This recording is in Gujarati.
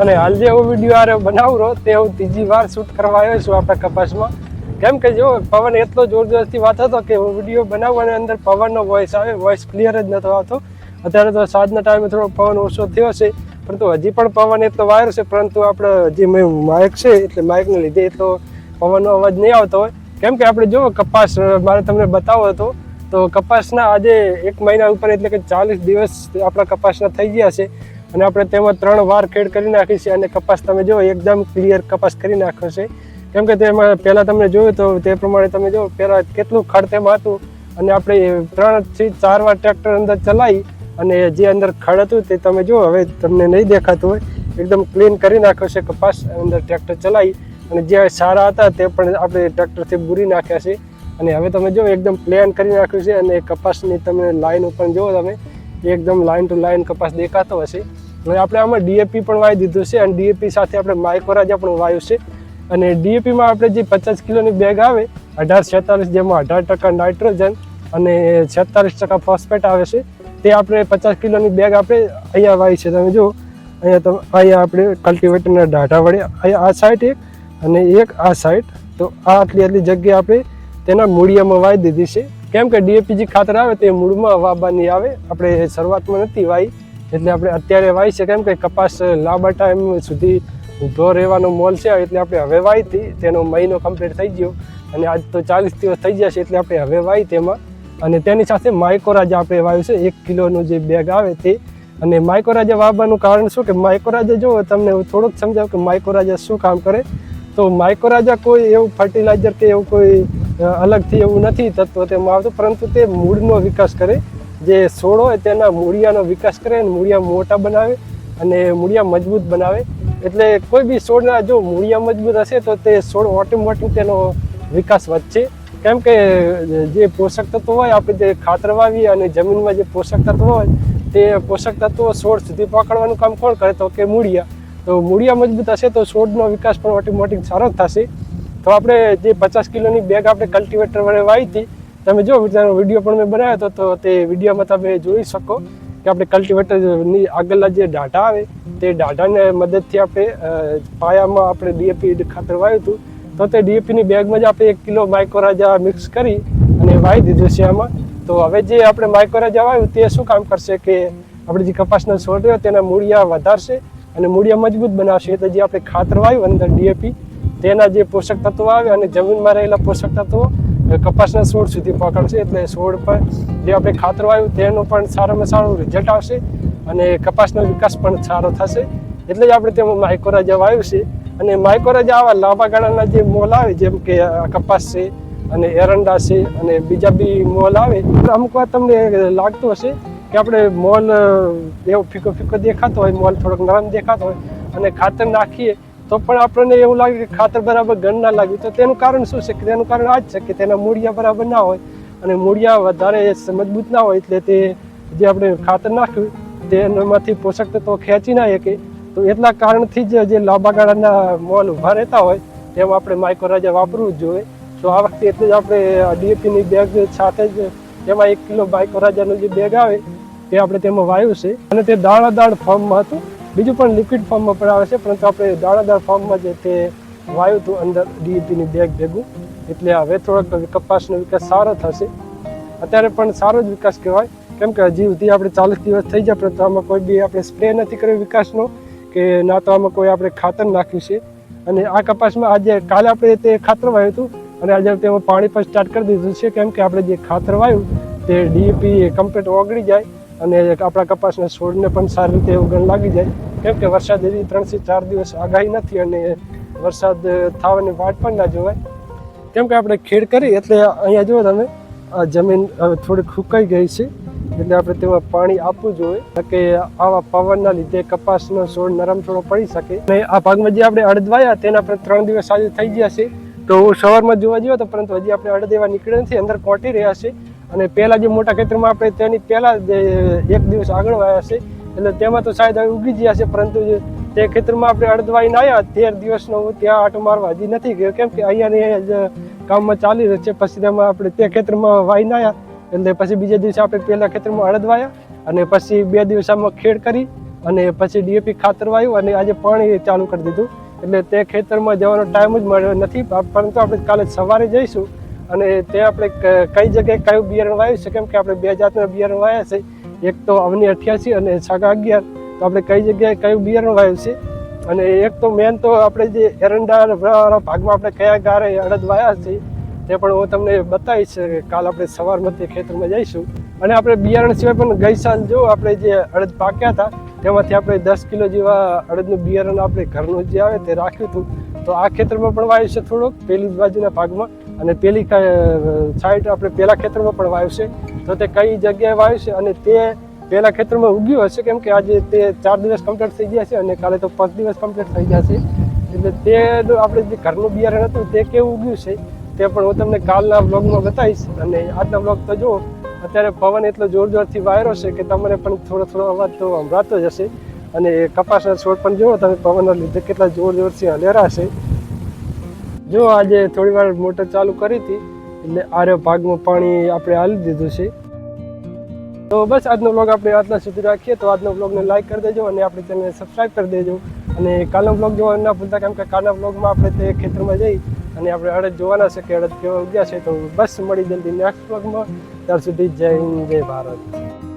અને હાલ જે એવો વિડીયો આરે બનાવું રહ્યો તે હું ત્રીજી વાર શૂટ કરવા આવ્યો છું આપણા કપાસમાં. કેમ કે જો પવન એટલો જોરજોરથી વાત હતો કે વિડીયો બનાવવાની અંદર પવનનો વોઇસ આવે, વોઇસ ક્લિયર જ નતો આવતો. અત્યારે તો સાંજના ટાઈમે થોડો પવન ઓછો થયો છે, પરંતુ હજી પણ પવન એટલો વાયર છે, પરંતુ આપણે જે માઇક છે એટલે માઇકને લીધે એટલો પવનનો અવાજ નહીં આવતો હોય. કેમ કે આપણે જો કપાસ મારે તમને બતાવો હતો તો કપાસના આજે 1 મહિના ઉપર એટલે કે 40 દિવસ આપણા કપાસના થઈ ગયા છે અને આપણે તેમાં 3 વાર ખેડ કરી નાખી છે અને કપાસ તમે જો એકદમ ક્લિયર કપાસ કરી નાખ્યો છે. કેમ કે તેમાં પહેલાં તમને જોયું તો તે પ્રમાણે તમે જો પહેલાં કેટલું ખડ તેમાં હતું અને આપણે 3 થી 4 વાર ટ્રેક્ટર અંદર ચલાવી અને જે અંદર ખડ હતું તે તમે જો હવે તમને નહીં દેખાતું હોય, એકદમ ક્લીન કરી નાખ્યો છે કપાસ અંદર ટ્રેક્ટર ચલાવી અને જે સારા હતા તે પણ આપણે ટ્રેક્ટરથી બુરી નાખ્યા છે અને હવે તમે જો એકદમ પ્લેન કરી નાખ્યું છે અને કપાસની તમે લાઈન ઉપર જુઓ તમે એકદમ લાઈન ટુ લાઈન કપાસ દેખાતો હશે. અને આપણે આમાં ડીએપી પણ વાવી દીધું છે અને ડીએપી સાથે આપણે માઇકોરાજા પણ વાવ્યું છે અને ડીએપીમાં આપણે જે 50 કિલોની બેગ આવે 1846 જેમાં 18% નાઇટ્રોજન અને 46% ફોસ્ફેટ આવે છે તે આપણે 50 કિલોની બેગ આપણે અહીંયા વાવી છે. તમે જુઓ અહીંયા આપણે કલ્ટિવેટરના ડાઢા વડે અહીંયા આ સાઈડ એક અને એક આ સાઈડ, તો આટલી જગ્યાએ આપણે તેના મૂળિયામાં વાવી દીધી છે. કેમ કે ડીએપી જે ખાતર આવે તે મૂળમાં વાવવાની આવે, આપણે શરૂઆતમાં નથી વાવી એટલે આપણે અત્યારે વાવી છે. કેમ કે કપાસ લાંબા ટાઈમ સુધી ઊભો રહેવાનો મોલ છે એટલે આપણે હવે વાવી હતી, તેનો મહિનો કમ્પ્લીટ થઈ ગયો અને આજ તો 40 દિવસ થઈ ગયા છે એટલે આપણે હવે વાવી તેમાં. અને તેની સાથે માઇકોરાજા આપણે વાવ્યું છે 1 કિલોનું જે બેગ આવે તે. અને માઇકોરાજા વાવવાનું કારણ શું કે માઇકોરાજા જો તમને થોડુંક સમજાવું કે માઇકોરાજા શું કામ કરે. તો માઇકોરાજા કોઈ એવું ફર્ટિલાઇઝર કે એવું કોઈ અલગથી એવું નથી તત્વ તેમાં આવતું, પરંતુ તે મૂળનો વિકાસ કરે, જે છોડ હોય તેના મૂળિયાનો વિકાસ કરે અને મૂળિયા મોટા બનાવે અને મૂળિયા મજબૂત બનાવે. એટલે કોઈ બી છોડના જો મૂળિયા મજબૂત હશે તો તે છોડ ઓટોમેટિક તેનો વિકાસ વધશે. કેમ કે જે પોષક તત્વો હોય આપણે જે ખાતર વાવીએ અને જમીનમાં જે પોષક તત્વો હોય તે પોષક તત્વો છોડ સુધી પકડવાનું કામ કોણ કરે તો કે મૂળિયા. તો મૂળિયા મજબૂત હશે તો છોડનો વિકાસ પણ ઓટોમેટિક સારો થશે. તો આપણે જે 50 કિલોની બેગ આપણે કલ્ટિવેટર વડે વાવી હતી, તમે જો વિડીયો પણ મેં બનાવ્યો હતો તો તે વિડીયોમાં તમે જોઈ શકો કે આપણે કલ્ટિવેટરની આગળના જે ડાઢા આવે તે ડાઢાને મદદથી આપણે પાયામાં આપણે ડીએપી ખાતર વાવ્યું હતું. તો તે ડીએપીની બેગમાં જ આપણે 1 કિલો માઇકોરાજા મિક્સ કરી અને વાવી દીધું છે આમાં. તો હવે જે આપણે માઇકોરાજા વાવ્યું તે શું કામ કરશે કે આપણે જે કપાસનો છોડ રહ્યો તેના મૂળિયા વધારશે અને મૂળિયા મજબૂત બનાવશે. એટલે જે આપણે ખાતર વાવ્યું અંદર ડીએપી તેના જે પોષક તત્વો આવે અને જમીનમાં રહેલા પોષક તત્વો કપાસના છોડ સુધી પકડશે. એટલે છોડ પર જે આપણે ખાતર વાવ્યું તેનું પણ સારામાં સારું રિઝલ્ટ આવશે અને કપાસનો વિકાસ પણ સારો થશે. એટલે જ આપણે તેમાં માઇકોરાજા વાવ્યું છે. અને માઇકોરાજા આવા લાંબા ગાળાના જે મોલ આવે જેમ કે કપાસ છે અને એરંડા છે અને બીજા બી મોલ આવે, અમુક વાર તમને લાગતું હશે કે આપણે મોલ એવો ફીકો ફીકો દેખાતો હોય, મોલ થોડોક નરમ દેખાતો હોય અને ખાતર નાખીએ તો પણ આપણને એવું લાગે કે ખાતર બરાબર ગણ ના લાગ્યું. તો તેનું કારણ શું છે? તેનું કારણ આ જ છે કે તેના મૂળિયા બરાબર ના હોય અને મૂળિયા વધારે મજબૂત ના હોય એટલે તે જે આપણે ખાતર નાખ્યું તેનામાંથી પોષક તત્વો ખેંચી ના શકે. તો એટલા કારણથી જ જે લાંબા ગાળાના મોલ ઊભા રહેતા હોય તેમાં આપણે માઇકોરાજા વાપરવું જ જોઈએ. તો આ વખતે એટલે જ આપણે ડીએપીની બેગ સાથે જ તેમાં 1 કિલો માઇકોરાજાનું જે બેગ આવે તે આપણે તેમાં વાવ્યું છે અને તે દાણાદાર ફોર્મમાં હતું. બીજું પણ લિક્વિડ ફોર્મમાં પણ આવે છે, પરંતુ આપણે દાણાદાર ફોર્મમાં જે તે વાવ્યું હતું અંદર ડીએપીની બેગ ભેગું. એટલે હવે થોડોક કપાસનો વિકાસ સારો થશે. અત્યારે પણ સારો જ વિકાસ કહેવાય. કેમ કે હજી સુધી આપણે 40 દિવસ થઈ જાય પરંતુ આમાં કોઈ બી આપણે સ્પ્રે નથી કર્યો વિકાસનો કે ના તો આમાં કોઈ આપણે ખાતર નાખ્યું છે. અને આ કપાસમાં આજે કાલે આપણે તે ખાતર વાવ્યું હતું અને આજે તેમાં પાણી પણ સ્ટાર્ટ કરી દીધું છે. કેમ કે આપણે જે ખાતર વાવ્યું તે ડીએપી કમ્પ્લીટ ઓગળી જાય અને આપણા કપાસના છોડને પણ સારી રીતે ઉગણ લાગી જાય. કેમ કે વરસાદ હજી 3 થી 4 દિવસ આગાહી નથી અને વરસાદ થવાની વાટ પણ ના જોવાય. કેમ કે આપણે ખેડ કરી એટલે અહીંયા જુઓ તમે આ જમીન થોડીક સુકાઈ ગઈ છે એટલે આપણે તેમાં પાણી આપવું જોઈએ કે આવા પવનના લીધે કપાસનો છોડ નરમ થોડો પડી શકે. અને આ ભાગમાં જે આપણે અડદ વાયા તેના પર 3 દિવસ આજે થઈ ગયા છે. તો હું સવારમાં જોવા ગયો હતો પરંતુ હજી આપણે અડદ એવા નીકળ્યા નથી, અંદર કોટી રહ્યા છે. અને પહેલાં જે મોટા ખેતરમાં આપણે તેની પહેલાં 1 દિવસ આગળ વાયા છે એટલે તેમાં તો શાયદ હવે ઉગી ગયા છે, પરંતુ તે ખેતરમાં આપણે અડદ વાઈને આવ્યા 13 દિવસનો હું ત્યાં આટો મારવા હજી નથી ગયો. કેમ કે અહીંયા કામમાં ચાલી રહ્યું છે. પછી તેમાં આપણે તે ખેતરમાં વાઈને આવ્યા એટલે પછી બીજા દિવસે આપણે પહેલા ખેતરમાં અડદ વાયા અને પછી 2 દિવસ આમાં ખેડ કરી અને પછી ડીએપી ખાતર વાવ્યું અને આજે પાણી ચાલુ કરી દીધું. એટલે તે ખેતરમાં જવાનો ટાઈમ જ મળ્યો નથી, પરંતુ આપણે કાલે સવારે જઈશું અને તે આપણે કઈ જગ્યાએ કયું બિયારણ વાવ્યું છે, કેમ કે આપણે 2 જાતના બિયારણ વાવ્યા છે, એક તો અવની 88 અને સાગા 11. તો આપણે કઈ જગ્યાએ કયું બિયારણ વાવ્યું છે અને એક તો મેન તો આપણે જે એરંડા વાળા ભાગમાં આપણે કયા ગારે અડદ વાવ્યા છે તે પણ હું તમને બતાવીશ. કાલ આપણે સવારમાં તે ખેતરમાં જઈશું. અને આપણે બિયારણ સિવાય પણ ગઈ સાલ જો આપણે જે અડદ પાક્યા હતા તેમાંથી આપણે 10 કિલો જેવા અડદનું બિયારણ આપણે ઘરનું જે આવે તે રાખ્યું હતું. તો આ ખેતરમાં પણ વાવ્યું છે થોડુંક પેલી બાજુના ભાગમાં, અને પેલી સાઈડ આપણે પેલા ખેતરમાં પણ વાવ્યું છે. તો તે કઈ જગ્યાએ વાવ્યું છે અને તે પેલા ખેતરમાં ઉગ્યું હશે, કેમ કે આજે તે 4 દિવસ કમ્પ્લીટ થઈ ગયા છે અને કાલે તો 5 દિવસ કમ્પ્લીટ થઈ ગયા છે. એટલે તે આપણે જે ઘરનું બિયારણ હતું તે કેવું ઉગ્યું છે તે પણ હું તમને કાલના બ્લોગમાં બતાવીશ. અને આજના બ્લોગ તો જુઓ, અત્યારે પવન એટલો જોરથી વાયરો છે કે તમને પણ થોડો અવાજ તો સંભળાતો જ હશે. અને કપાસના છોડ પણ જુઓ તમે પવનના લીધે કેટલા જોરથી હલેરા છે. જો આજે થોડી વાર મોટર ચાલુ કરી હતી એટલે આરે ભાગમાં પાણી આપણે આલી દીધું છે. તો બસ આજનો બ્લોગ આપણે આટલા સુધી રાખીએ. તો આજનો બ્લોગને લાઈક કરી દેજો અને આપણી ચેનલને સબસ્ક્રાઈબ કરી દેજો. અને કાલનો બ્લોગ જોવાનું ના ભૂલતા, કેમ કે કાલના બ્લોગમાં આપણે તે ખેતરમાં જઈ અને આપણે અડદ જોવાના છે કે અડદ કેવા ઉગ્યા છે. તો બસ મળી જલ્દી નેક્સ્ટ બ્લોગમાં. ત્યાર સુધી જય હિન્દ, જય ભારત.